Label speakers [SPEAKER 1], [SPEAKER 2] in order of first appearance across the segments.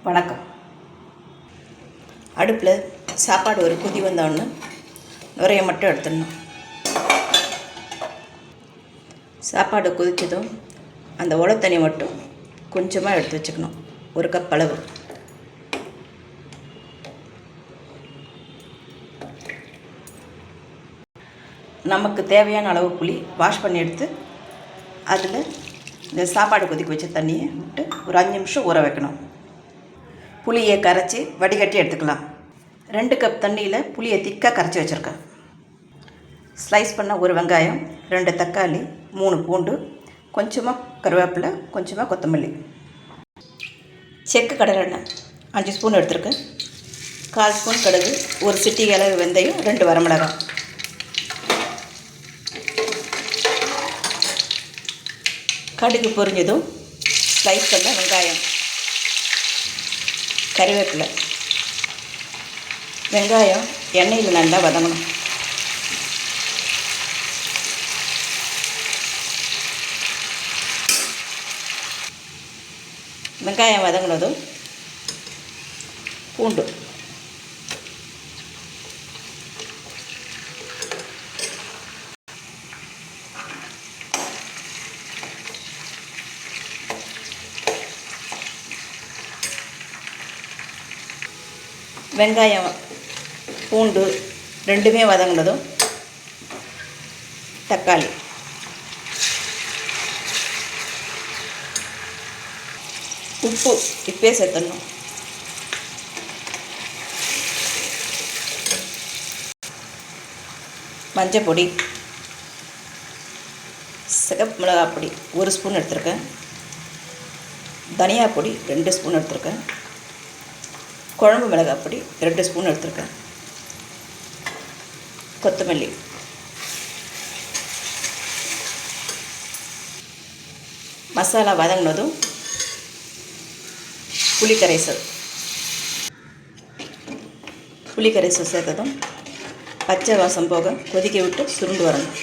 [SPEAKER 1] வணக்கம். அடுப்பில் சாப்பாடு ஒரு கொதி வந்தோடனே நுரையை மட்டும் எடுத்துடணும். சாப்பாடு கொதிச்சதும் அந்த உலை தண்ணி மட்டும் கொஞ்சமாக எடுத்து வச்சுக்கணும். ஒரு கப் அளவு. நமக்கு தேவையான அளவு புளி வாஷ் பண்ணி எடுத்து அதில் இந்த சாப்பாடு கொதிக்க வச்ச தண்ணியை விட்டு ஒரு 5 நிமிஷம் ஊற வைக்கணும். புளியை கரைச்சி வடிகட்டி எடுத்துக்கலாம். 2 கப் தண்ணியில் புளியை திக்காக கரைச்சி வச்சுருக்கேன். ஸ்லைஸ் பண்ண ஒரு வெங்காயம், 2 தக்காளி, 3 பூண்டு, கொஞ்சமாக கருவேப்பிலை, கொஞ்சமாக கொத்தமல்லி. செக்கு கடலெண்ணெய் 5 ஸ்பூன் எடுத்துருக்கேன். 1/4 ஸ்பூன் கடுகு, ஒரு சிட்டிகை அளவு வெந்தயம், 2 வரமிளகாய். கடுகு பொரிஞ்சதும் ஸ்லைஸ் பண்ண வெங்காயம், கருவேப்பிலை. வெங்காயம் எண்ணெயில் நல்லா வதங்கணும். வெங்காயம் வதங்கினதும் பூண்டு, வெங்காயம் பூண்டு ரெண்டுமே வதங்கினதும் தக்காளி, உப்பு இப்பே சேர்த்துடணும். மஞ்சள் பொடி, சிகப்பு மிளகாய் பொடி 1 ஸ்பூன் எடுத்துருக்கேன். தனியா பொடி 2 ஸ்பூன் எடுத்துருக்கேன். குழம்பு மிளகாய் பொடி 2 ஸ்பூன் எடுத்துருக்கேன். கொத்தமல்லி. மசாலா வதங்கினதும் புளி கரைசல் சேர்த்ததும் பச்சை வாசம் போக கொதிக்க விட்டு சுருண்டு வரணும்.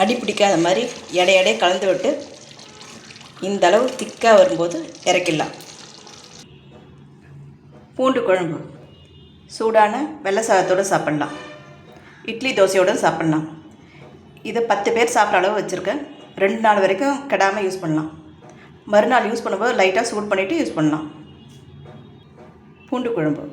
[SPEAKER 1] அடி பிடிக்காத மாதிரி எடை கலந்து விட்டு இந்த அளவு திக்காக வரும்போது இறக்கிடலாம். பூண்டு குழம்பு சூடான வெள்ளை சாதத்தோடு சாப்பிட்லாம். இட்லி தோசையோடு சாப்பிட்லாம். இதை 10 பேர் சாப்பிட்ற அளவு வச்சுருக்கேன். 2 நாள் வரைக்கும் கெடாமல் யூஸ் பண்ணலாம். மறுநாள் யூஸ் பண்ணும்போது லைட்டாக சூட் பண்ணிவிட்டு யூஸ் பண்ணலாம். பூண்டு குழம்பு.